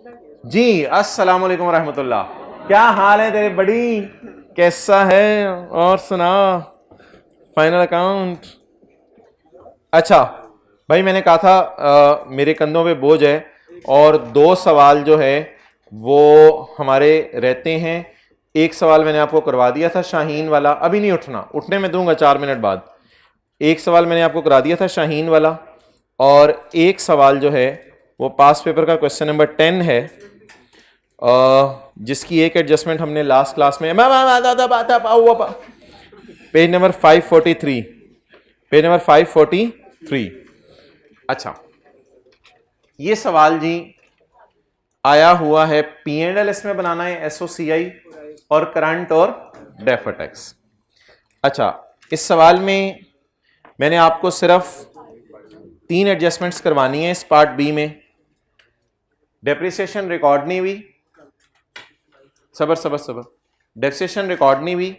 जी, अस्सलाम वालेकुम रहमतुल्लाह। क्या हाल है तेरे बड़ी, कैसा है? और सुना, फाइनल अकाउंट। अच्छा भाई, मैंने कहा था मेरे कंधों पे बोझ है और दो सवाल जो है वो हमारे रहते हैं। एक सवाल मैंने आपको करवा दिया था शाहीन वाला, अभी नहीं उठना, उठने में दूंगा 4 मिनट बाद। एक सवाल मैंने आपको करा दिया था शाहीन वाला, और एक सवाल जो है वो पास पेपर का क्वेश्चन नंबर 10 है, जिसकी एक एडजस्टमेंट हमने लास्ट क्लास में, पेज नंबर 543, पेज नंबर 543। अच्छा, ये सवाल जी आया हुआ है P&L इसमें बनाना है, SOCI और करंट और डेफर टैक्स। अच्छा, इस सवाल में मैंने आपको सिर्फ 3 एडजस्टमेंट्स करवानी है इस पार्ट बी में। डेप्रिसिएशन रिकॉर्ड नहीं हुई, सबर सबर सबर, डेप्रिसिएशन रिकॉर्ड नहीं हुई।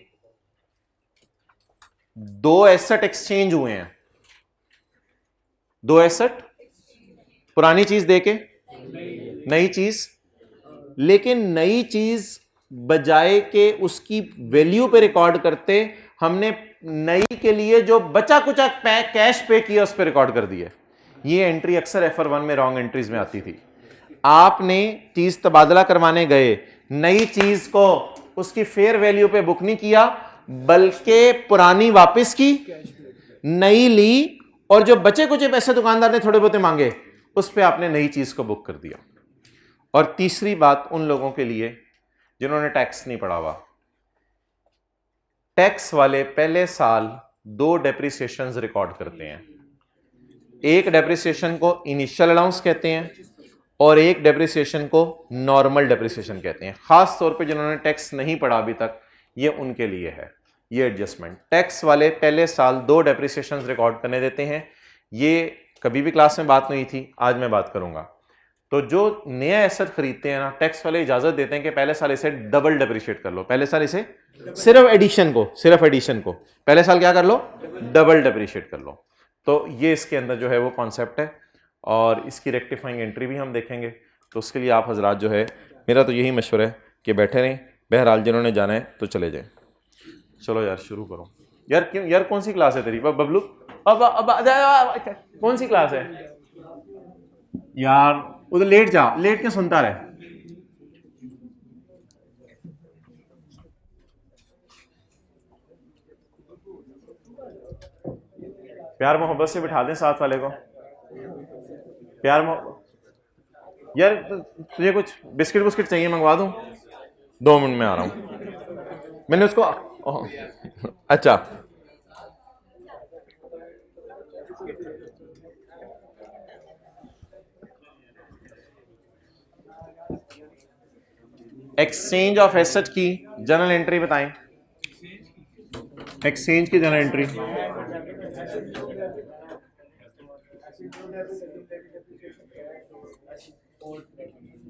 दो एसेट एक्सचेंज हुए हैं, दो एसेट, पुरानी चीज देके नई चीज, लेकिन नई चीज बजाय के उसकी वैल्यू पे रिकॉर्ड करते, हमने नई के लिए जो बचा कुचा कैश पे किया उस पर रिकॉर्ड कर दिया। ये एंट्री अक्सर FR1 में रॉन्ग एंट्रीज में आती थी। आपने चीज तबादला करवाने गए, नई चीज को उसकी फेयर वैल्यू पे बुक नहीं किया, बल्कि पुरानी वापस की, नई ली, और जो बचे कुछ पैसे दुकानदार ने थोड़े बहुते मांगे उस पे आपने नई चीज को बुक कर दिया। और तीसरी बात उन लोगों के लिए जिन्होंने टैक्स नहीं पढ़ा हुआ, टैक्स वाले पहले साल 2 डेप्रिसिएशंस रिकॉर्ड करते हैं। एक डेप्रिसिएशन को इनिशियल अलाउंस कहते हैं और एक डेप्रिसिएशन को नॉर्मल डेप्रिसिएशन कहते हैं। खास तौर पे जिन्होंने टैक्स नहीं पढ़ा अभी तक, ये उनके लिए है ये एडजस्टमेंट। टैक्स वाले पहले साल 2 डेप्रिसिएशंस रिकॉर्ड करने देते हैं। ये कभी भी क्लास में बात नहीं थी, आज मैं बात करूंगा। तो जो नया एसेट खरीदते हैं ना, टैक्स वाले इजाजत देते हैं कि पहले साल इसे डबल डेप्रिशिएट कर लो। पहले साल इसे सिर्फ एडिशन को पहले साल क्या कर लो, डबल डेप्रिशिएट कर लो। तो ये इसके अंदर जो है वो कॉन्सेप्ट है, और इसकी रेक्टिफाइंग एंट्री भी हम देखेंगे। तो उसके लिए आप हजरात जो है, मेरा तो यही मशवरा है कि बैठे रहें। बहरहाल जिन्होंने जाना है तो चले जाएं। चलो यार शुरू करो। यार क्यों यार, कौन सी क्लास है तेरी बबलू? अब कौन सी क्लास है यार? उधर लेट जा, लेट के सुनता रहे। प्यार मोहब्बत से बिठा दें साथ वाले को। प्यार यार तुझे कुछ बिस्किट बुस्किट चाहिए, मंगवा दूं? 2 मिनट में आ रहा हूं। मैंने उसको अच्छा, एक्सचेंज ऑफ एसेट की जनरल एंट्री बताएं। एक्सचेंज की जनरल एंट्री,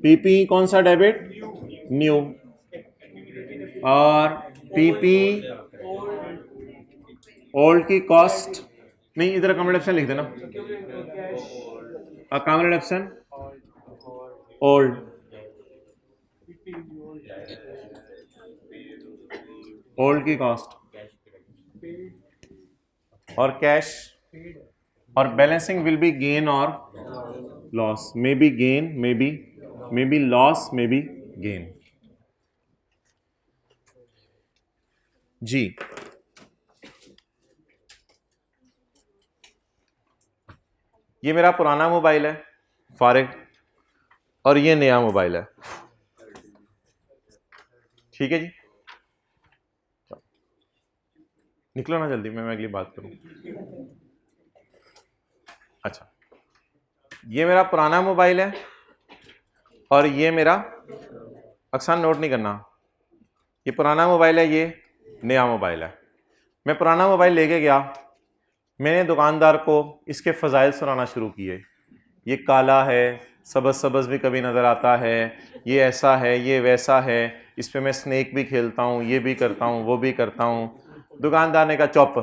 पीपी कौन सा डेबिट? न्यू। और पीपी ओल्ड की कॉस्ट नहीं, इधर कॉमन ऑप्शन लिख देना, कॉमन ऑप्शन ओल्ड, ओल्ड की कॉस्ट, और कैश, और बैलेंसिंग विल बी गेन और loss, may be gain, may be loss, may be gain. जी, ये मेरा पुराना मोबाइल है फारिग, और ये नया मोबाइल है, ठीक है जी। निकलो ना जल्दी, मैं अगली बात करूं। अच्छा, ये मेरा पुराना मोबाइल है और ये मेरा, अक्सर नोट नहीं करना, ये पुराना मोबाइल है, ये नया मोबाइल है। मैं पुराना मोबाइल लेके गया, मैंने दुकानदार को इसके फ़ज़ाइल सुनाना शुरू किए। ये काला है, सबज सबज भी कभी नज़र आता है, ये ऐसा है, ये वैसा है, इस पे मैं स्नेक भी खेलता हूँ, ये भी करता हूँ, वो भी करता हूँ। दुकानदार ने कहा चुप,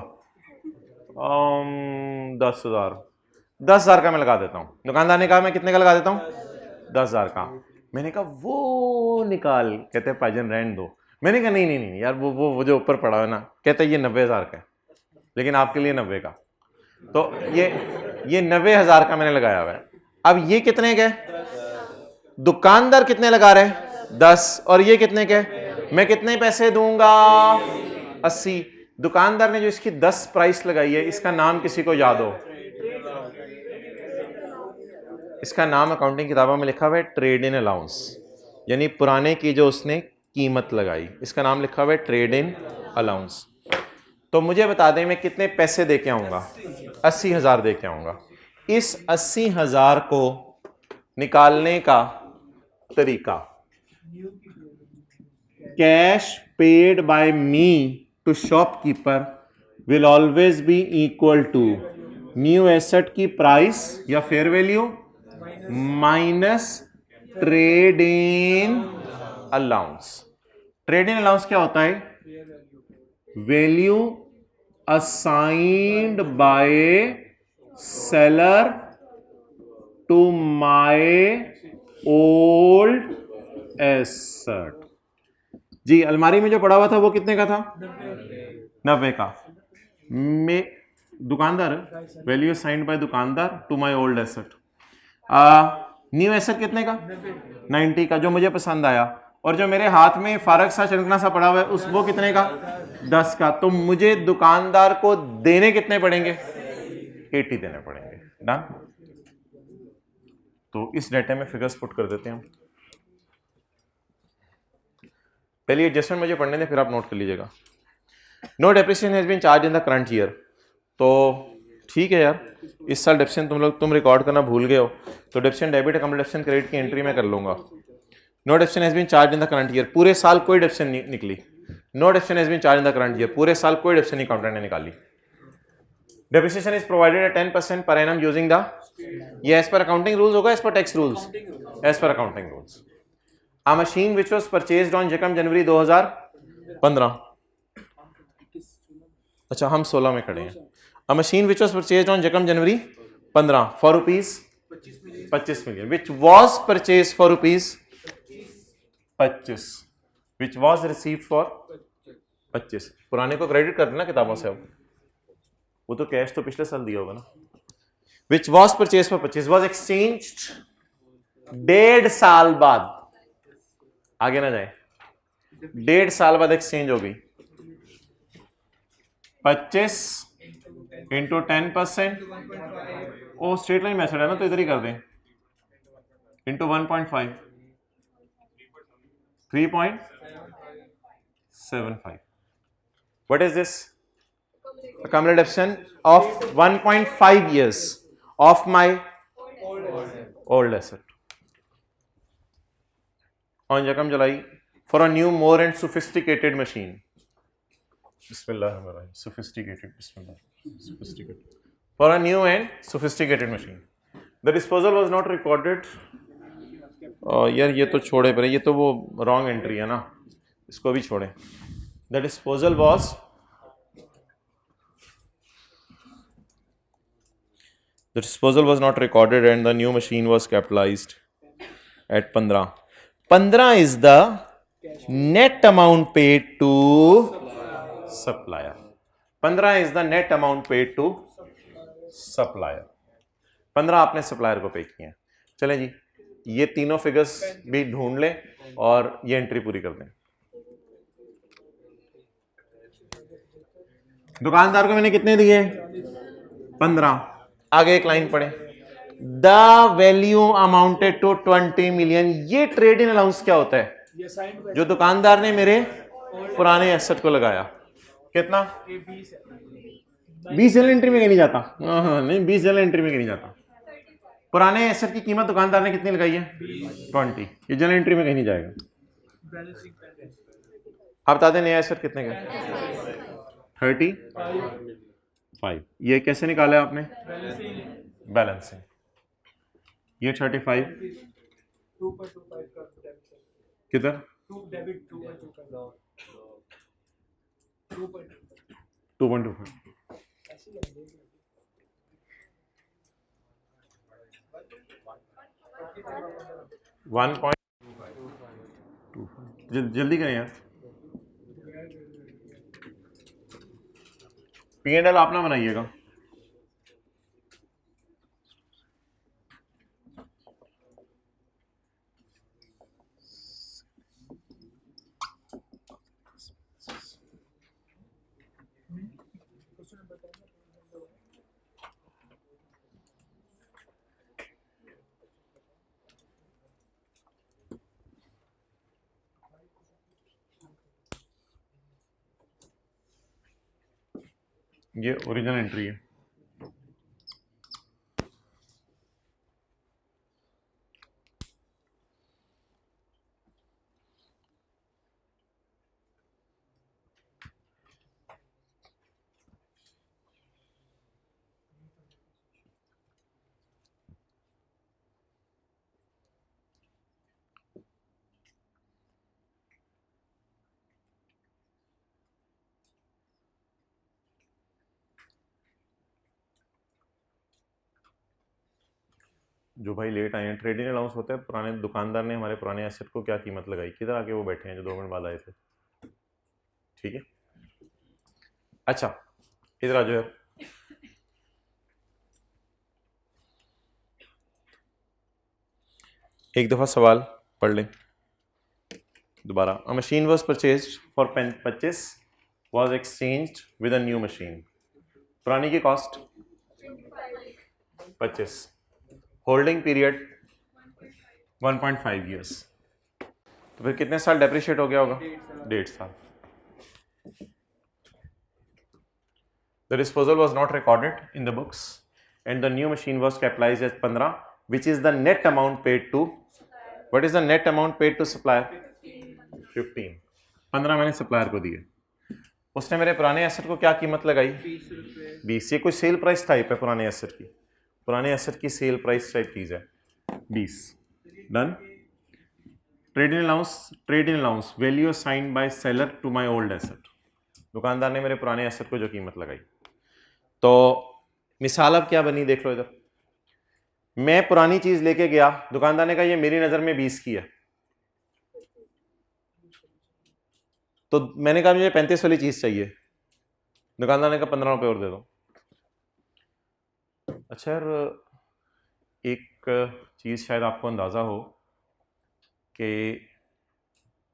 10,000 का मैं लगा देता हूँ। दुकानदार ने कहा मैं कितने का लगा देता हूँ? 10,000 का। मैंने कहा वो निकाल, कहते हैं भाईजान रहने दो। मैंने कहा नहीं नहीं नहीं यार, वो जो ऊपर पड़ा है ना, कहते हैं ये 90,000 का है, लेकिन आपके लिए 90 का। तो ये 90,000 का मैंने लगाया हुआ है। अब ये कितने के? दुकानदार कितने लगा रहे हैं? 10। और ये कितने के? मैं कितने पैसे दूंगा? 80। दुकानदार ने जो इसकी 10 प्राइस लगाई है, इसका नाम किसी को याद हो? इसका नाम अकाउंटिंग किताबों में लिखा हुआ है ट्रेड इन अलाउंस, यानी पुराने की जो उसने कीमत लगाई, इसका नाम लिखा हुआ है ट्रेड इन अलाउंस। तो मुझे बता दें मैं कितने पैसे दे के आऊंगा? 80,000 दे के आऊंगा। इस 80,000 को निकालने का तरीका, cash paid by me to shopkeeper will always be equal to new asset की प्राइस या fair value minus trade in allowance. Trade in allowance क्या होता है? Value assigned by seller to my old asset. जी, अलमारी में जो पड़ा हुआ था वो कितने का था? 90 का। मैं दुकानदार, वैल्यू असाइंड बाय दुकानदार to my old asset. New asset कितने का? 90 का, जो मुझे पसंद आया। और जो मेरे हाथ में फारक सा चरकना सा पड़ा हुआ है, उस वो कितने का? 10 का। तो मुझे दुकानदार को देने कितने पड़ेंगे? 80 देने पड़ेंगे। डन। तो इस डेटा में फिगर्स पुट कर देते हैं हम। पहले एडजस्टमेंट मुझे पढ़ने दें, फिर आप नोट कर लीजिएगा। No depreciation has been charge in the current year. तो ठीक है यार, इस साल डेप्रिसिएशन तुम रिकॉर्ड करना भूल गए हो, तो depreciation debit account depreciation credit की एंट्री में कर लूंगा। No depreciation has been charge in the current year, पूरे साल कोई डेप्रिसिएशन नहीं निकली। No depreciation has been charge in the current year, पूरे साल कोई डेप्रिसिएशन अकाउंटेंट ने निकाली। Depreciation is provided at 10% per annum using the, ये एज पर अकाउंटिंग रूल्स होगा, as per tax rules? As per accounting rules. A machine which was purchased on January 2015। अच्छा, हम 16 में खड़े हैं। A machine which was purchased on January 15 for rupees 25 million, which was purchased for rupees 25, which was received for 25। पुराने को credit कर देना किताबों से, अब वो तो कैश तो पिछले साल दिया होगा ना। Which was purchased for 25 was exchanged 1.5 साल बाद, आगे ना जाए, 1.5 साल बाद एक्सचेंज होगी। 25 इंटू 10%, ओ स्ट्रेट लाइन मेथड है ना, तो इधर ही कर दें, into 1.5, 3.75। What is this? accumulated depreciation of 1.5 years of my old asset on Jakam July for a new, more and sophisticated machine. Bismillahirrahmanirrahim. Sophisticated. For a new and sophisticated machine. The disposal was not recorded. यार ये तो छोड़े पर, ये तो वो wrong entry है ना, इसको भी छोड़े। The disposal was not recorded and the new machine was capitalized at 15. 15 is the net amount paid to supplier. 15 is the net amount paid to supplier. 15 आपने सप्लायर को पे किए हैं। चलें जी, ये तीनों फिगर्स भी ढूंढ लें और ये एंट्री पूरी कर दें। दुकानदार को मैंने कितने दिए? 15। आगे एक लाइन पढ़े, the value amounted to 20 million. ये ट्रेड इन अलाउंस क्या होता है? जो दुकानदार ने मेरे पुराने एसेट को लगाया। कितना? 20 जनरल एंट्री में नहीं जाता। नहीं, 20 जनरल एंट्री में नहीं जाता। पुराने एसेट की कीमत दुकानदार ने कितनी लगाई है? 20। ये जनरल एंट्री में कहीं नहीं जाएगा। आप बता दें नया एसेट कितने का? 35। ये कैसे निकाला आपने? बैलेंसिंग। ये 35 किधर? 2.25। 1. जल्दी करें यार। P&L आप ना बनाइएगा। ये ओरिजिनल एंट्री है। जो भाई लेट आए हैं, ट्रेडिंग अलाउंस होता है, पुराने दुकानदार ने हमारे पुराने एसेट को क्या कीमत लगाई, किधर आके वो बैठे हैं जो 2 मिनट बाद आए थे। ठीक है, अच्छा इधर आ जाओ यार। एक दफा सवाल पढ़ लें दोबारा। अ machine was purchased for purchase was exchanged with a new machine. पुरानी की कॉस्ट 25, होल्डिंग पीरियड 1.5 ईयर्स। तो फिर कितने साल डेप्रिशिएट हो गया होगा? 1.5 साल। The disposal was not recorded in the books and the new machine was capitalized as 15, which is the net amount paid to, what is the net amount paid to supplier? 15। 15 मैंने supplier को दिए, उसने मेरे पुराने asset को क्या कीमत लगाई? 20। ये कोई सेल प्राइस टाइप है पुराने एसेट की, पुराने एसेट की सेल प्राइस टाइप चीज है 20। Done. Trading allowance value assigned by seller to my old asset. दुकानदार ने मेरे पुराने एसेट को जो कीमत लगाई। तो मिसाल अब क्या बनी देख लो इधर। मैं पुरानी चीज लेके गया, दुकानदार ने कहा ये मेरी नजर में 20 की है, तो मैंने कहा मुझे 35 वाली चीज चाहिए, दुकानदार ने कहा 15 रुपए और दे दो। अच्छा यार, एक चीज शायद आपको अंदाजा हो कि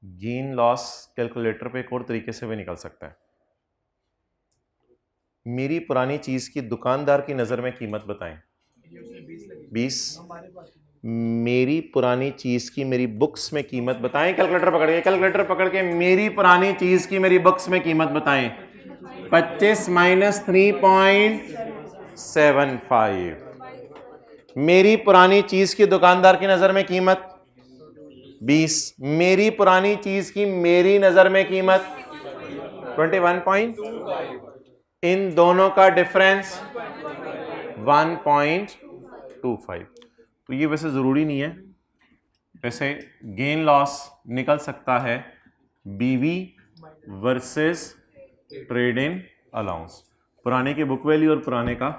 गेन लॉस कैलकुलेटर पे एक और तरीके से भी निकल सकता है। मेरी पुरानी चीज की दुकानदार की नजर में कीमत बताएं 20। मेरी पुरानी चीज की मेरी बुक्स में कीमत बताएं। कैलकुलेटर पकड़ के मेरी पुरानी चीज की मेरी बुक्स में कीमत बताएं। 25 माइनस 3.75। मेरी पुरानी चीज की दुकानदार की नजर में कीमत 20। मेरी पुरानी चीज की मेरी नजर में कीमत 21। इन दोनों का डिफरेंस 1.25। तो ये वैसे जरूरी नहीं है, वैसे गेन लॉस निकल सकता है बीवी वर्सेस ट्रेडिंग अलाउंस, पुराने के बुक वैल्यू और पुराने का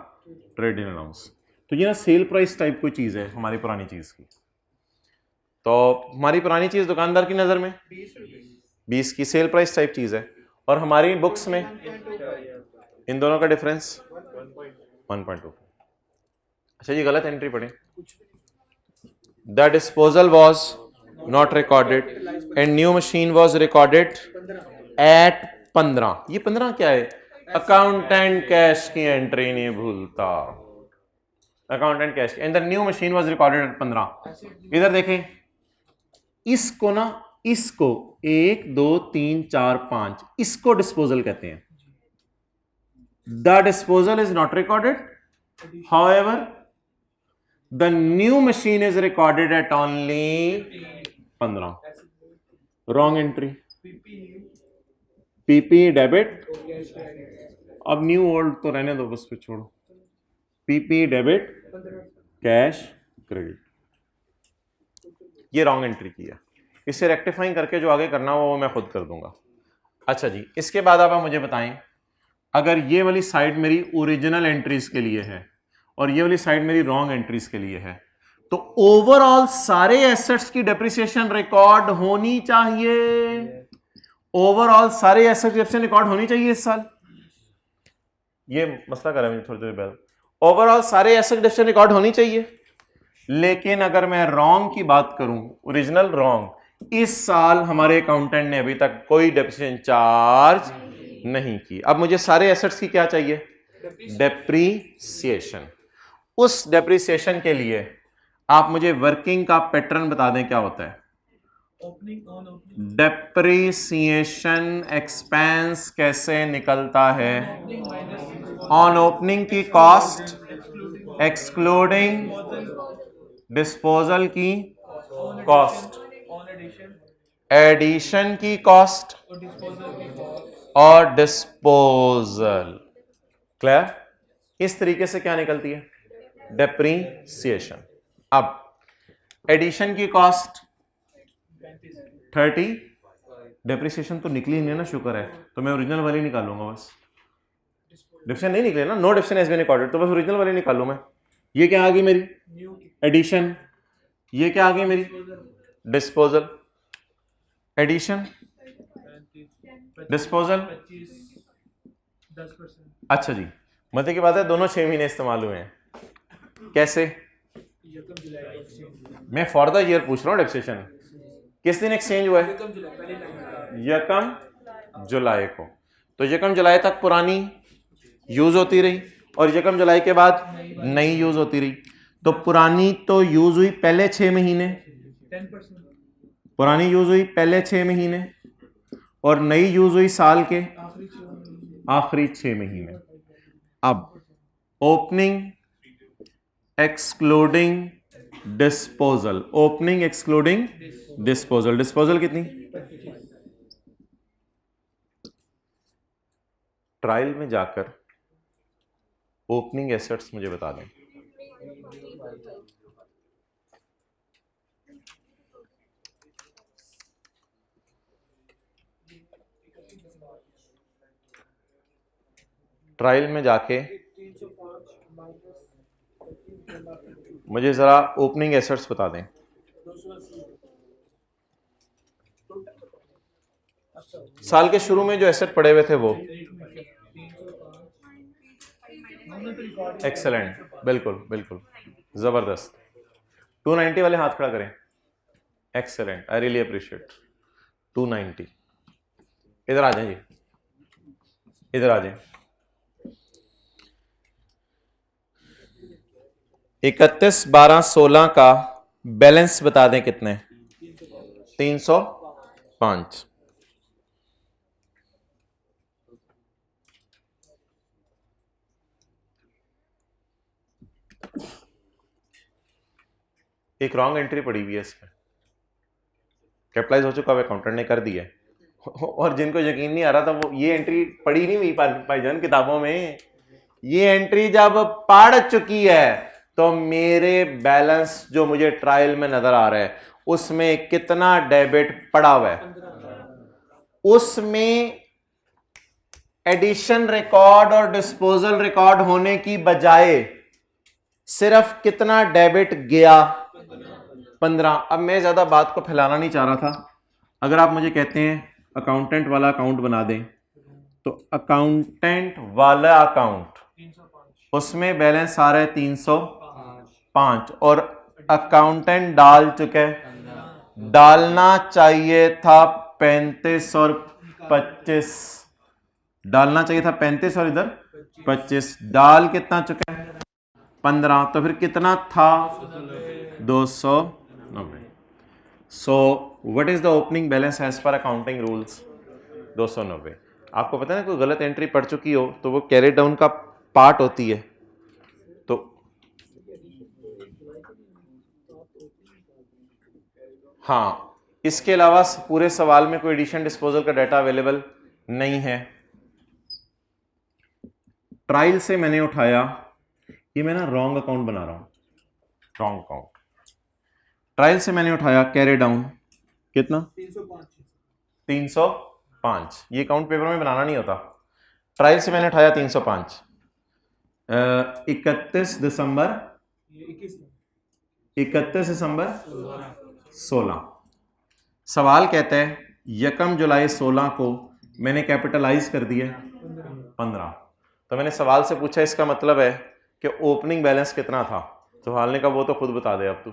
ट्रेडिंग अलाउंस। तो ये ना सेल प्राइस टाइप कोई चीज है हमारी पुरानी चीज की। तो हमारी पुरानी चीज दुकानदार की नजर में 20 की सेल प्राइस टाइप चीज है, और हमारी बुक्स में इन दोनों का डिफरेंस 1.2। अच्छा ये गलत एंट्री पढ़े। The disposal was not recorded and new machine was recorded at 15। ये 15 क्या है? अकाउंटेंट कैश की एंट्री नहीं भूलता, accountant cash and the new machine was recorded at 15। इधर देखें, इसको ना, इसको 1 2 3 4 5 इसको डिस्पोजल कहते हैं। The disposal is not recorded. However, the new machine is recorded at only 15. Wrong entry. PP debit, अब न्यू ओल्ड तो रहने दो, बस पे छोड़ो। PP डेबिट, कैश क्रेडिट, ये रॉन्ग एंट्री की है। इसे रेक्टिफाइंग करके जो आगे करना हो वो मैं खुद कर दूंगा। अच्छा जी, इसके बाद आप मुझे बताएं, अगर ये वाली साइड मेरी ओरिजिनल एंट्रीज के लिए है और ये वाली साइड मेरी रॉन्ग एंट्रीज के लिए है, तो ओवरऑल सारे एसेट्स की डेप्रिसिएशन रिकॉर्ड होनी चाहिए, ओवरऑल सारे एसेट्स की डेप्रिसिएशन रिकॉर्ड होनी चाहिए इस साल। ये मसला कर रहा है थोड़ी देर बाद। ओवरऑल सारे एसेट डेप्रिसिएशन रिकॉर्ड होनी चाहिए, लेकिन अगर मैं रॉन्ग की बात करूं, ओरिजिनल रॉन्ग, इस साल हमारे अकाउंटेंट ने अभी तक कोई डेप्रिसिएशन चार्ज नहीं की। अब मुझे सारे एसेट्स की क्या चाहिए? डेप्रिसिएशन। उस डेप्रिसिएशन के लिए आप मुझे वर्किंग का पैटर्न बता दें, क्या होता है? डेप्रिसिएशन एक्सपेंस कैसे निकलता है? ऑन ओपनिंग की कॉस्ट एक्सक्लूडिंग डिस्पोजल की कॉस्ट, एडिशन की कॉस्ट और डिस्पोजल। क्लियर? इस तरीके से क्या निकलती है? डेप्रिसिएशन। अब एडिशन की कॉस्ट 30, डेप्रिसिएशन तो निकली नहीं ना, शुक्र है, तो मैं ओरिजिनल वाली निकालूंगा बस। डिप्रेशन नहीं निकले ना, no depression has been recorded, तो बस ओरिजिनल वाली निकालू मैं। ये क्या आ गई मेरी? एडिशन। ये क्या आ गई मेरी? डिस्पोजल। Addition, disposal. अच्छा जी, मजे की बात है दोनों 6 महीने इस्तेमाल हुए हैं। कैसे? मैं फॉर द ईयर पूछ रहा हूँ। डेप्रिसिएशन किस दिन एक्सचेंज हुआ है? 1 जुलाई को। तो 1 जुलाई तक पुरानी यूज होती रही और 1 जुलाई के बाद नई यूज होती रही। तो पुरानी तो यूज हुई पहले 6 महीने, पुरानी यूज हुई पहले 6 महीने और नई यूज हुई साल के आखिरी 6 महीने। अब opening excluding disposal, opening excluding disposal, disposal कितनी? ट्रायल में जाकर ओपनिंग एसेट्स मुझे बता दें। ट्रायल में जाके मुझे जरा ओपनिंग एसेट्स बता दें। साल के शुरू में जो एसेट पड़े हुए थे वो। एक्सेलेंट, बिल्कुल बिल्कुल जबरदस्त। 290 वाले हाथ खड़ा करें। Excellent, I really appreciate. 290। इधर आ जाए जी, इधर आ जाए। 31/12/16 का बैलेंस बता दें कितने? 305। एक रॉन्ग एंट्री पड़ी हुई है इसमें, कैपिटलाइज हो चुका है, अकाउंटेंट ने कर दिया है। और जिनको यकीन नहीं आ रहा था वो ये एंट्री पढ़ी नहीं हुई भाईजान किताबों में। ये एंट्री जब पढ़ चुकी है तो मेरे बैलेंस जो मुझे ट्रायल में नजर आ रहा है उसमें कितना डेबिट पड़ा हुआ है, उसमें एडिशन रिकॉर्ड और डिस्पोजल रिकॉर्ड होने की बजाय सिर्फ कितना डेबिट गया? 15। अब मैं ज्यादा बात को फैलाना नहीं चाह रहा था। अगर आप मुझे कहते हैं अकाउंटेंट वाला अकाउंट बना दें, तो अकाउंटेंट वाला अकाउंट उसमें बैलेंस आ रहा है 305 और अकाउंटेंट डाल चुके हैं, डालना चाहिए था 35 और 25, डालना चाहिए था 35 और इधर 25, डाल कितना चुका है? 15। तो फिर कितना था? 290। So what is the opening balance as per accounting rules? 290। आपको पता है ना, कोई गलत एंट्री पड़ चुकी हो तो वो कैरी डाउन का पार्ट होती है। तो हाँ, इसके अलावा पूरे सवाल में कोई एडिशन डिस्पोजल का डाटा अवेलेबल नहीं है। ट्रायल से मैंने उठाया, ये मैं ना रॉन्ग अकाउंट बना रहा हूं, रॉन्ग अकाउंट। ट्रायल से मैंने उठाया कैरी डाउन कितना? 305। ये अकाउंट पेपर में बनाना नहीं होता। ट्रायल से मैंने उठाया 305। 31 दिसंबर 31 दिसंबर 16। सवाल कहता है 1 जुलाई 16 को मैंने कैपिटलाइज कर दिया 15। तो मैंने सवाल से पूछा इसका मतलब है कि ओपनिंग बैलेंस कितना था। सवाल ने कहा वो तो खुद बता दे अब तू।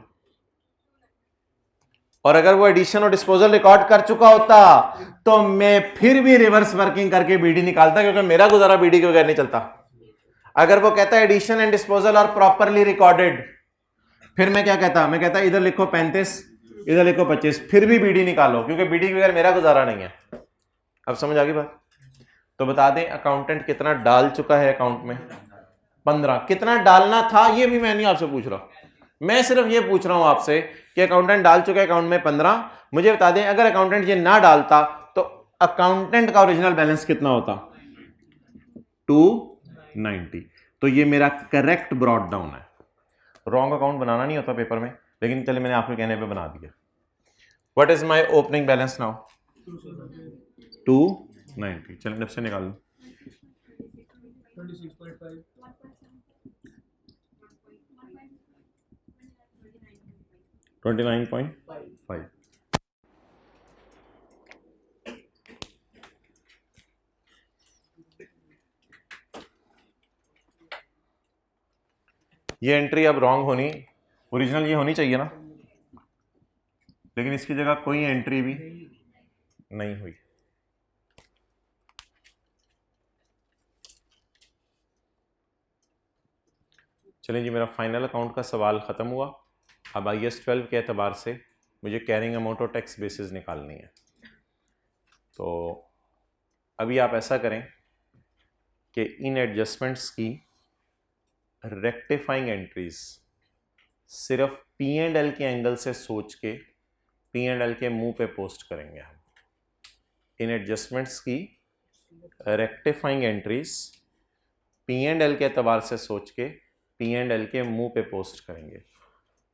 और अगर वो एडिशन और डिस्पोजल रिकॉर्ड कर चुका होता तो मैं फिर भी रिवर्स वर्किंग करके बीडी निकालता, क्योंकि मेरा गुजारा बीडी के बगैर नहीं चलता। अगर वो कहता है addition and disposal are properly recorded, फिर मैं क्या कहता, मैं कहता इधर लिखो 35, इधर लिखो 25, फिर भी बीडी निकालो, क्योंकि बीडी के बगैर मेरा गुजारा नहीं है। अब समझ आ गई बात? तो बता दें अकाउंटेंट कितना डाल चुका है अकाउंट में 15। कितना डालना था ये भी मैं नहीं आपसे पूछ रहा, मैं सिर्फ ये पूछ रहा हूं आपसे कि अकाउंटेंट डाल चुका है अकाउंट में 15। मुझे बता दें अगर अकाउंटेंट ये ना डालता तो अकाउंटेंट का ओरिजिनल बैलेंस कितना होता? 290। तो ये मेरा करेक्ट ब्रॉट डाउन है। रॉन्ग अकाउंट बनाना नहीं होता पेपर में, लेकिन चलिए मैंने आपके कहने पे बना दिया। What is my opening balance now? 290। चलिए जब से निकाल लो 29.5। ये एंट्री अब रॉन्ग होनी, ओरिजिनल ये होनी चाहिए ना, लेकिन इसकी जगह कोई एंट्री भी नहीं हुई। चलिए जी, मेरा फाइनल अकाउंट का सवाल ख़त्म हुआ। अब IAS 12 के एतबार से मुझे कैरिंग अमाउंट और टैक्स बेसिस निकालनी है। तो अभी आप ऐसा करें कि इन एडजस्टमेंट्स की रेक्टिफाइंग एंट्रीज सिर्फ P&L के एंगल से सोच के P&L के मुंह पे पोस्ट करेंगे हम। इन एडजस्टमेंट्स की रेक्टिफाइंग एंट्रीज P&L के एतबार से सोच के P&L के मुंह पे पोस्ट करेंगे।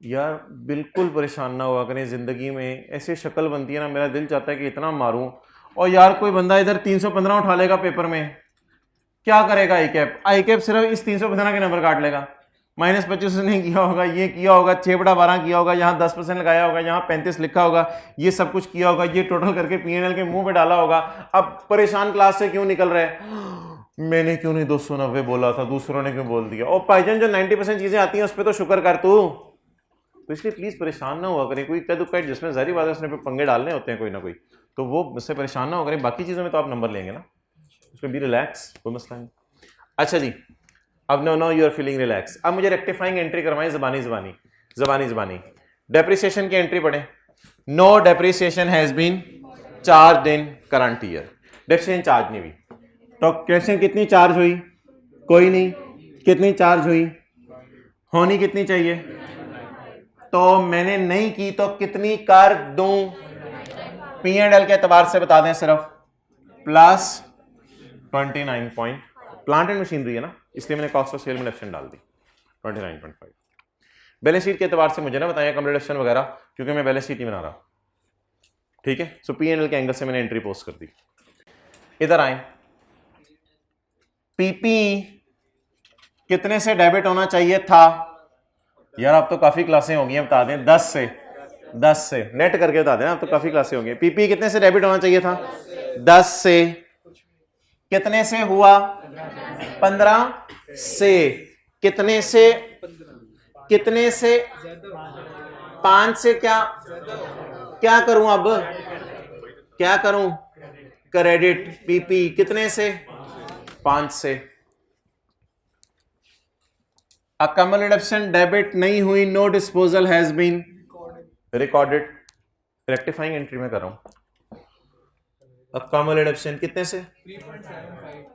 यार बिल्कुल परेशान ना हुआ करें, ज़िंदगी में ऐसी शक्ल बनती है ना, मेरा दिल चाहता है कि इतना मारूं। और यार कोई बंदा इधर 315 उठा लेगा पेपर में, क्या करेगा आई कैप सिर्फ इस 315 के नंबर काट लेगा। -25 नहीं किया होगा, ये किया होगा, 6/12 किया होगा, यहाँ 10% लगाया होगा, यहाँ 35 लिखा होगा, ये सब कुछ किया होगा, ये टोटल करके P&L के मुंह पे डाला होगा। अब परेशान क्लास से क्यों निकल रहे हैं? मैंने क्यों नहीं 290 बोला था, दूसरों ने क्यों बोल दिया? और भाईजान जो 90% चीजें आती हैं उस पर तो शुक्र कर तू। तो इसलिए प्लीज परेशान ना हुआ करें। कोई कद उकड़ जिसमें जारी बात है उसने पे पंगे डालने होते हैं कोई ना कोई, तो वो मुझसे परेशान ना हो करें। बाकी चीज़ों में तो आप नंबर लेंगे ना, उसमें भी रिलैक्स, कोई मसला नहीं। अच्छा जी, अब now you are feeling relax. अब मुझे रेक्टिफाइंग एंट्री करवाएं ज़बानी। डेप्रिसिएशन की एंट्री पढ़ें। No depreciation has been charge in current year. Depreciation charge नहीं हुई, तो क्वेश्चन कितनी चार्ज हुई? कोई नहीं। कितनी चार्ज हुई? होनी कितनी चाहिए? तो मैंने नहीं की तो कितनी कर दूं? P&L के एतबार से बता दें सिर्फ +29 प्लांट एंड मशीनरी है ना, इसलिए मैंने कॉस्ट ऑफ सेल में डिडक्शन डाल दी 29.5। बैलेंस शीट के एतबार से मुझे ना बताया कम डिडक्शन वगैरह, क्योंकि मैं बैलेंस शीट ही बना रहा। ठीक है, सो P&L के एंगल से मैंने एंट्री पोस्ट कर दी। इधर आए, पीपी कितने से डेबिट होना चाहिए था? यार आप तो काफी क्लासें होंगी, बता दें 10 से नेट करके बता दें, आप तो काफी क्लासें होंगी। पीपी कितने से डेबिट होना चाहिए था? 10 से। कितने से हुआ? 15 से। कितने से? 5 से। क्या करूं अब? क्या करूं? क्रेडिट पीपी कितने से? 5 से। अकम्युलेशन डेबिट नहीं हुई, no disposal has been recorded. Rectifying entry में कर रहा हूं। अकम्युलेशन कितने से? 3.75।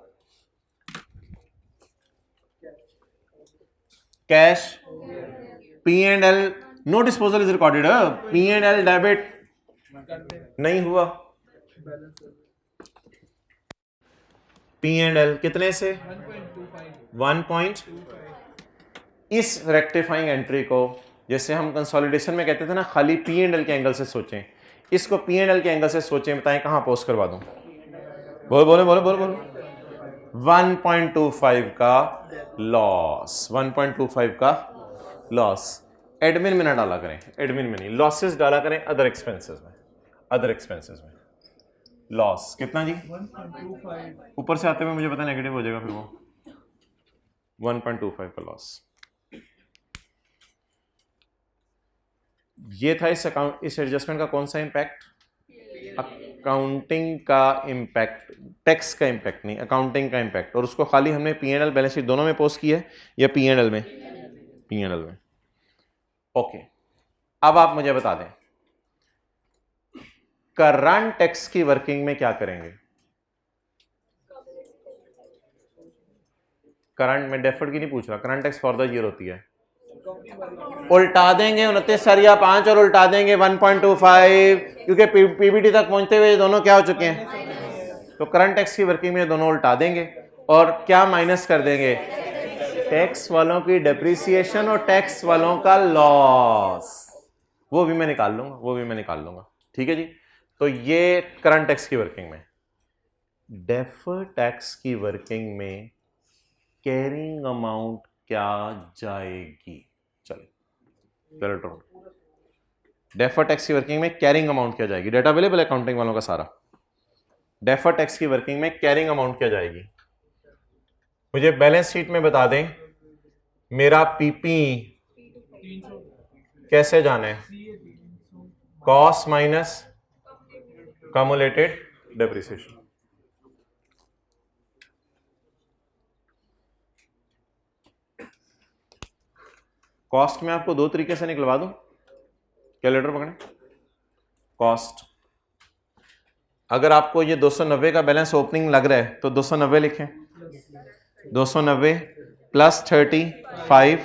Cash P&L no disposal is recorded. P&L debit नहीं हुआ। P&L कितने से? 1.25। इस रेक्टिफाइंग एंट्री को जैसे हम कंसोलिडेशन में कहते थे ना, खाली P&L के एंगल से सोचें, इसको P&L के एंगल से सोचें। बताएं कहां पोस्ट करवा दूं? बोलो 1.25 का लॉस। 1.25 का लॉस। एडमिन में ना डाला करें, एडमिन में नहीं, लॉसेस डाला करें अदर एक्सपेंसेस में, अदर एक्सपेंसेस में। लॉस कितना जी? 1.25। ऊपर से आते हुए मुझे पता नेगेटिव हो जाएगा फिर वो 1.25 का लॉस। ये था इस एडजस्टमेंट का कौन सा इंपैक्ट? अकाउंटिंग का इंपैक्ट, टैक्स का इंपैक्ट नहीं, अकाउंटिंग का इंपैक्ट। और उसको खाली हमने P&L बैलेंस शीट दोनों में पोस्ट किया है या P&L में? P&L में। ओके, अब आप मुझे बता दें करंट टैक्स की वर्किंग में क्या करेंगे? करंट में डेफर्ड की नहीं पूछ रहा, current tax for the year होती है। उल्टा देंगे 29 सरिया 5 और उल्टा देंगे 1.25, क्योंकि पीबीटी तक पहुंचते हुए दोनों क्या हो चुके हैं। तो करंट टैक्स की वर्किंग में दोनों उल्टा देंगे और क्या माइनस कर देंगे? टैक्स वालों की डेप्रिसिएशन और टैक्स वालों का लॉस, वो भी मैं निकाल लूंगा, वो भी मैं निकाल लूंगा। ठीक है जी। तो ये करंट टैक्स की वर्किंग में। डेफर्ड टैक्स की वर्किंग में कैरिंग अमाउंट क्या जाएगी? चलो डेफर्ड टैक्स की वर्किंग में कैरिंग अमाउंट क्या जाएगी? डेटा अवेलेबल है अकाउंटिंग वालों का सारा। डेफर्ड टैक्स की वर्किंग में कैरिंग अमाउंट क्या जाएगी? मुझे बैलेंस शीट में बता दें मेरा पीपी कैसे जाना है? Cost minus cumulated depreciation. Cost में आपको दो तरीके से निकलवा दूं, कैलकुलेटर पकड़ें। कॉस्ट, अगर आपको ये 290 का बैलेंस ओपनिंग लग रहा है तो 290 लिखें, 290 प्लस 35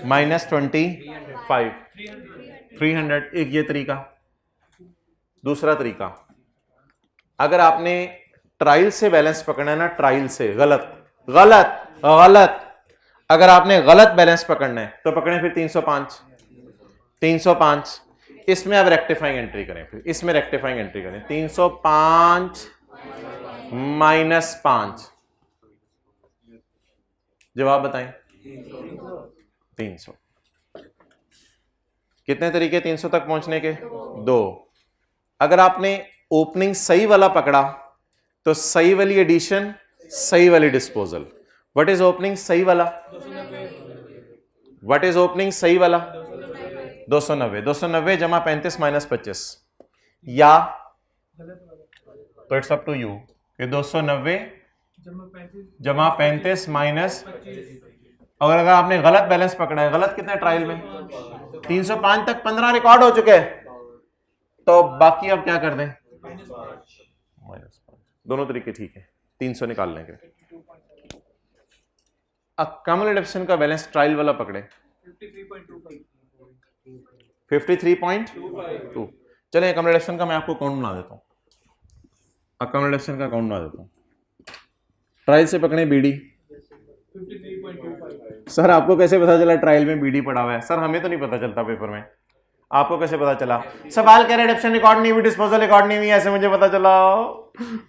माइनस 25 300। एक ये तरीका। दूसरा तरीका, अगर आपने ट्रायल से बैलेंस पकड़ना है ना, ट्रायल से, गलत गलत गलत, अगर आपने गलत बैलेंस पकड़ना है तो पकड़ें फिर 305। 305 इसमें अब रेक्टिफाइंग एंट्री करें, फिर इसमें रेक्टिफाइंग एंट्री करें। 305 माइनस 5, जवाब बताएं। 300। कितने तरीके 300 तक पहुंचने के? दो। अगर आपने ओपनिंग सही वाला पकड़ा तो सही वाली एडिशन, सही वाली डिस्पोजल। व्हाट इज ओपनिंग सही वाला? व्हाट इज ओपनिंग सही वाला? 290। 290 जमा 35 माइनस 25, या तो इट्स अप टू यू कि 290 जमा 35 माइनस, और अगर आपने गलत बैलेंस पकड़ा है, गलत कितने ट्रायल में? 305 तक 15 रिकॉर्ड हो चुके हैं, तो बाकी अब क्या कर दें? माइनस। दोनों तरीके ठीक है, 300 निकाल लेंगे। अक्यूमुलेशन का बैलेंस ट्रायल वाला पकड़े 53.2। चलें अक्यूमुलेशन का मैं आपको अकाउंट बना देता हूं, अक्यूमुलेशन का अकाउंट बना देता हूं। ट्रायल से पकड़े बीडी। 53.25। सर आपको कैसे पता चला ट्रायल में बीडी पड़ा हुआ है? सर हमें तो नहीं पता चलता पेपर में, आपको कैसे पता चला? सवाल कह रहे डिडक्शन रिकॉर्ड नहीं हुई, डिस्पोजल रिकॉर्ड नहीं हुई, ऐसे मुझे पता चला।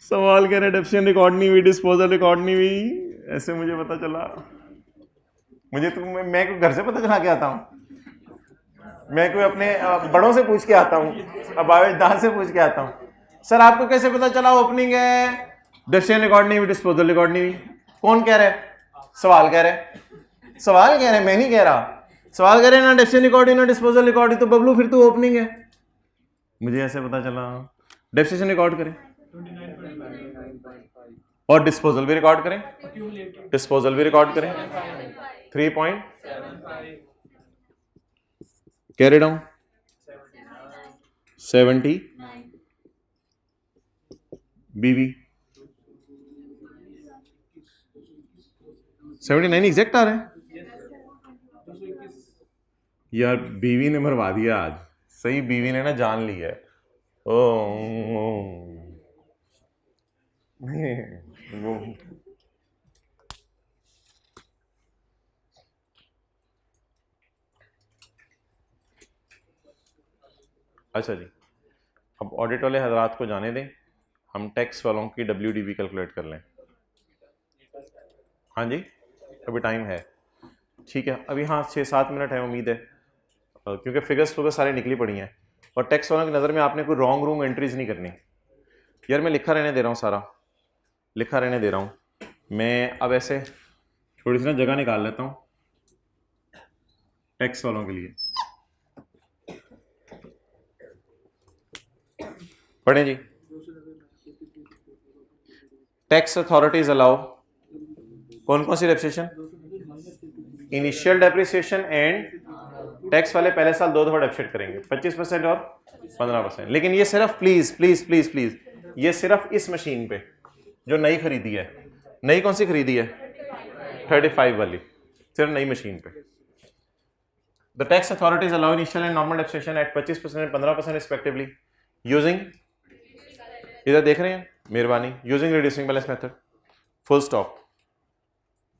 सवाल कह रहे डिडक्शन रिकॉर्ड नहीं हुई, डिस्पोजल रिकॉर्ड नहीं हुई, ऐसे मुझे पता चला। मुझे तो मैं कोई घर से पता चला के आता हूं, मैं कोई अपने बड़ों से पूछ के आता हूं, अब आवेददार से पूछ के आता हूं। सर आपको कैसे पता चला ओपनिंग है, डिडक्शन रिकॉर्ड नहीं हुई, डिस्पोजल रिकॉर्ड नहीं हुई? कौन कह रहा है? सवाल कह रहे, सवाल कह रहे, मैं नहीं कह रहा। सवाल कह रहे ना डिडक्शन रिकॉर्ड ना डिस्पोजल रिकॉर्ड, तो बबलू फिर तू ओपनिंग है। मुझे ऐसे पता चला। डिडक्शन रिकॉर्ड करें और डिस्पोजल भी रिकॉर्ड करें, डिस्पोजल भी रिकॉर्ड करें। 3 कैरी डाउन 70 बीवी 79 एग्जैक्ट आ रहे हैं यार। बीवी ने मरवा दिया आज, सही बीवी ने ना जान ली है। अच्छा जी, अब ऑडिट वाले हजरात को जाने दें, हम टैक्स वालों की WDV कैलकुलेट कर लें। हाँ जी, अभी टाइम है, ठीक है, अभी हाँ 6-7 मिनट है, उम्मीद है क्योंकि फिगर्स सारी निकली पड़ी हैं और टैक्स वालों की नज़र में आपने कोई रॉन्ग एंट्रीज नहीं करनी। यार मैं लिखा रहने दे रहा हूँ, सारा लिखा रहने दे रहा हूँ। मैं अब ऐसे थोड़ी सी ना जगह निकाल लेता हूँ टैक्स वालों के लिए। पढ़ें जी। टैक्स अथॉरिटीज अलाउ कौन कौन सी depreciation? Initial depreciation and tax वाले पहले साल दो दफा डेप्रिसिएट करेंगे, 25% और 15%। लेकिन ये सिर्फ प्लीज प्लीज प्लीज प्लीज ये सिर्फ इस मशीन पे जो नई खरीदी है। नई कौन सी खरीदी है? 35 वाली, सिर्फ नई मशीन पे। The tax authorities allow initial and normal depreciation at 25% and 15% respectively using, इधर देख रहे हैं, मेहरबानी, using reducing balance method, full stop.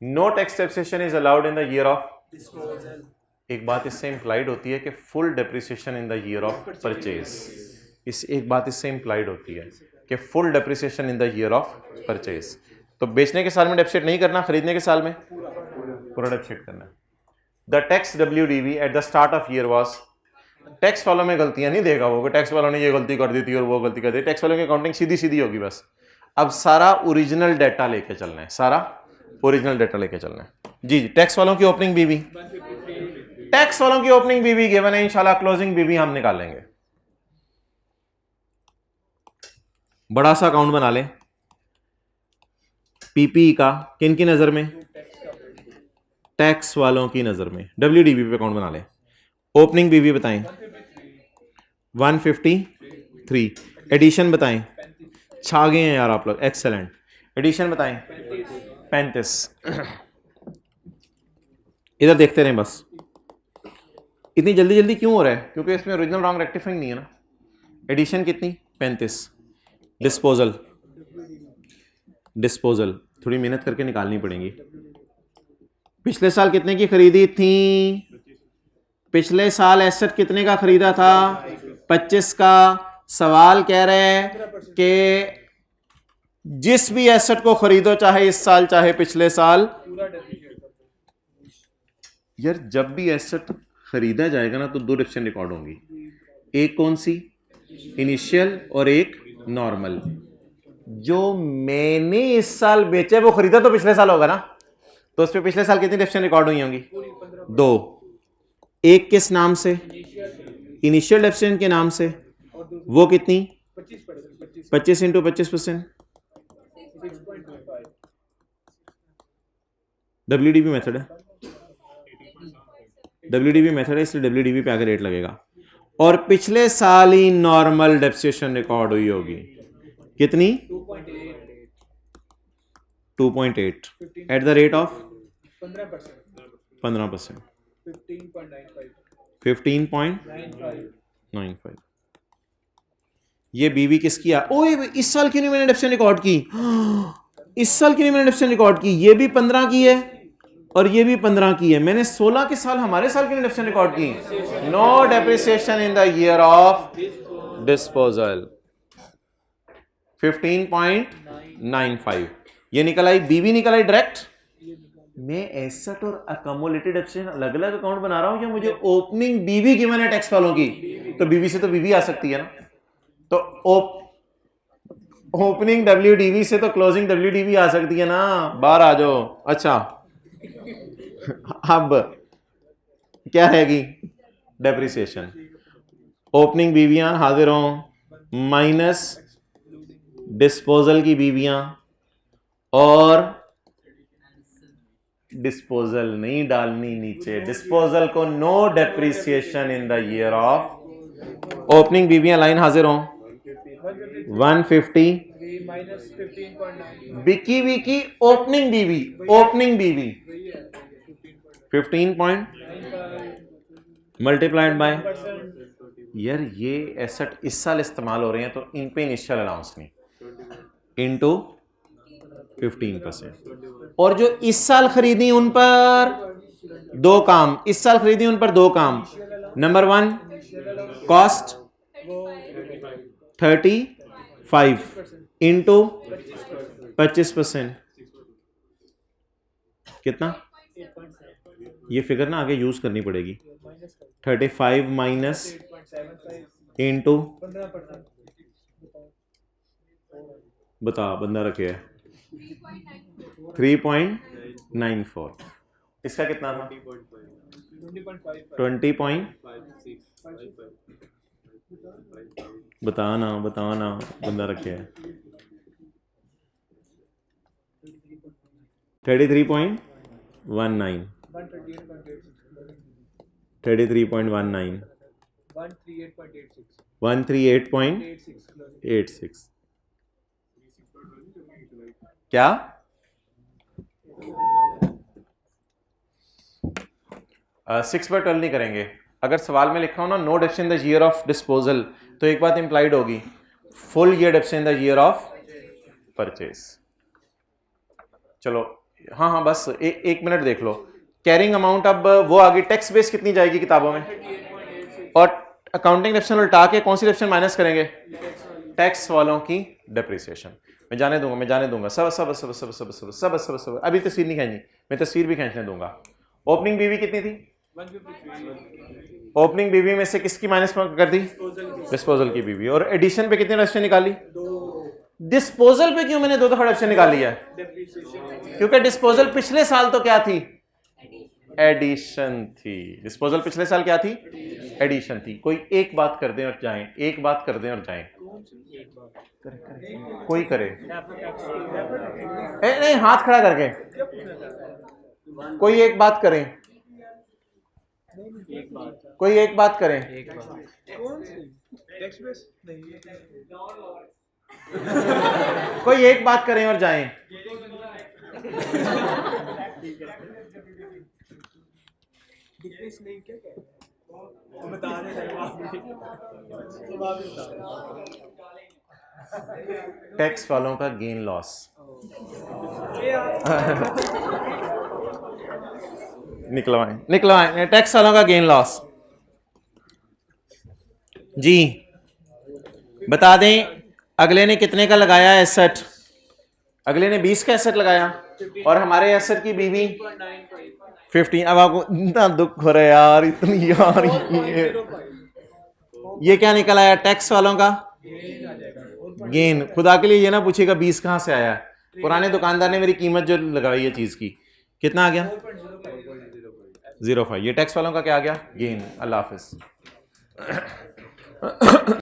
No tax depreciation is allowed in the year of disposal. एक बात इससे इंप्लाइड होती है कि full depreciation in the year of purchase. एक बात इससे इंप्लाइड होती है कि full depreciation in the year of purchase. तो बेचने के साल में डेप्रिसिएट नहीं करना, खरीदने के साल में पूरा डेप्रिसिएट करना। The tax WDV at the start of year was, tax वालों में गलतियां नहीं देगा वो, टैक्स वालों ने ये गलती कर दी थी और वो गलती कर दी। टैक्स वालों की अकाउंटिंग सीधी सीधी होगी बस। अब सारा ओरिजिनल डाटा लेके चलना है, सारा ओरिजिनल डाटा लेके चलना है। जी जी, टैक्स वालों की ओपनिंग बीवी, टैक्स वालों की ओपनिंग बीवी गिवन है, इंशाल्लाह क्लोजिंग बीवी हम निकालेंगे। बड़ा सा अकाउंट बना लें पीपी का, किन की नजर में? टैक्स वालों की नजर में। WDV पे अकाउंट बना लें। ओपनिंग बीवी बताएं 153, एडिशन बताएं, छा गए हैं यार आप लोग, एक्सेलेंट। एडिशन बताएं 35। इधर देखते रहें बस। इतनी जल्दी जल्दी क्यों हो रहा है? क्योंकि इसमें ओरिजिनल रॉन्ग रेक्टिफाइंग नहीं है ना। एडिशन कितनी? 35। डिस्पोजल, डिस्पोजल थोड़ी मेहनत करके निकालनी पड़ेगी। पिछले साल कितने की खरीदी थी? पिछले साल एसेट कितने का खरीदा था? 25 का। सवाल कह रहे हैं कि जिस भी एसेट को खरीदो, चाहे इस साल चाहे पिछले साल, यार जब भी एसेट खरीदा जाएगा ना तो दो डिप्रेशन रिकॉर्ड होंगी। एक कौन सी? इनिशियल और एक नॉर्मल। जो मैंने इस साल बेचे वो खरीदा तो पिछले साल होगा ना, तो उस पर पिछले साल कितनी डिप्रेशन रिकॉर्ड हुई होंगी? दो। एक किस नाम से? इनिशियल डेप्रिसिएशन के नाम से। वो कितनी? 25 इंटू 25%। WDV मेथड है, WDV मेथड है, इसलिए WDV पे आगे रेट लगेगा। और पिछले साल ही नॉर्मल डेप्रिसिएशन रिकॉर्ड हुई होगी। कितनी? 2.8 एट द रेट ऑफ 15%। 15.95। ये बीवी किसकी है? ओए इस साल की नहीं मैंने डेप्रिसिएशन रिकॉर्ड की, इस साल की नहीं मैंने डेप्रिसिएशन रिकॉर्ड की। ये भी 15 की है और ये भी 15 की है। मैंने 16 के साल, हमारे साल की डेप्रिसिएशन रिकॉर्ड की। No depreciation in the year of disposal. 15.95 ये निकल आई, बीवी निकल आई डायरेक्ट। मैं एसेट और अकम्युलेटेड डेप्रिसिएशन अलग अलग अकाउंट बना रहा हूं क्या? मुझे ओपनिंग बीवी गिवन है टैक्स वालों की, तो बीवी से तो बीवी आ सकती है ना। तो ओपनिंग WDV से तो क्लोजिंग WDV आ सकती है ना। बाहर आ जाओ। अच्छा अब क्या रहेगी? डेप्रिसिएशन। ओपनिंग बीवियां हाजिर हो माइनस डिस्पोजल की बीवियां, और डिस्पोजल नहीं डालनी नीचे, डिस्पोजल को no depreciation in the year of. Opening बीवियां लाइन हाजिर हो 150 बिकी विकी ओपनिंग बीवी, ओपनिंग बीवी 15 मल्टीप्लाइड बाय। यार ये एसेट इस साल इस्तेमाल हो रहे हैं तो इन पे इनिशियल अलाउंस नहीं, इनटू 15%। और जो इस साल खरीदी उन पर दो काम, इस साल खरीदी उन पर दो काम। नंबर 1 कॉस्ट 35 इंटू 25%, कितना? ये फिगर ना आगे यूज करनी पड़ेगी। 35 माइनस इंटू बता बंदा रखे है 3.94। इसका कितना था? 20 बताना बंदा रखे है 33.19 33.19 138.86 क्या? सिक्स बाय 12 नहीं करेंगे। अगर सवाल में लिखा हो ना no deps in the year of disposal, तो एक बात इंप्लाइड होगी full year deps in the year of purchase. चलो हाँ बस एक मिनट देख लो। कैरिंग अमाउंट अब वो आगे टैक्स बेस कितनी जाएगी किताबों में, और अकाउंटिंग डेप्शन उल्टा के कौन सी डेप्शन माइनस करेंगे? टैक्स वालों की डेप्रिसिएशन। मैं जाने दूंगा सब सब सब सब सब सब सब सब सब अभी तस्वीर नहीं खींचनी, मैं तस्वीर भी खींचने दूंगा। ओपनिंग बीवी कितनी थी? 153। ओपनिंग बीवी में से किसकी माइनस कर दी? डिस्पोजल की बीवी। और एडिशन पे कितनी डेप्शन निकाली? डिस्पोजल पे क्यों मैंने 2 दफा डेप्शन निकाली है? क्योंकि डिस्पोजल पिछले साल तो क्या थी? एडिशन थी। डिस्पोजल पिछले साल क्या थी? एडिशन थी। कोई एक बात कर दें और जाएं, एक बात कर दें और जाएं। कोई करे नहीं, हाथ खड़ा करके कोई एक बात करें, कोई एक बात करें। कोई एक बात करें और जाएं। टैक्स वालों का गेन लॉस निकलवाएं टैक्स वालों का गेन लॉस जी बता दें। अगले ने कितने का लगाया एसेट? अगले ने 20 का एसेट लगाया और हमारे एसेट की बीवी 15। अब आपको इतना दुख हो रहा है यार, इतनी यार ये क्या निकल आया? टैक्स वालों का गेन। खुदा के लिए ये ना पूछेगा 20 कहां से आया। पुराने दुकानदार ने मेरी कीमत जो लगाई है चीज की कितना आ गया? 0.05। ये टैक्स वालों का क्या आ गया? गेन। अल्लाह हाफिज।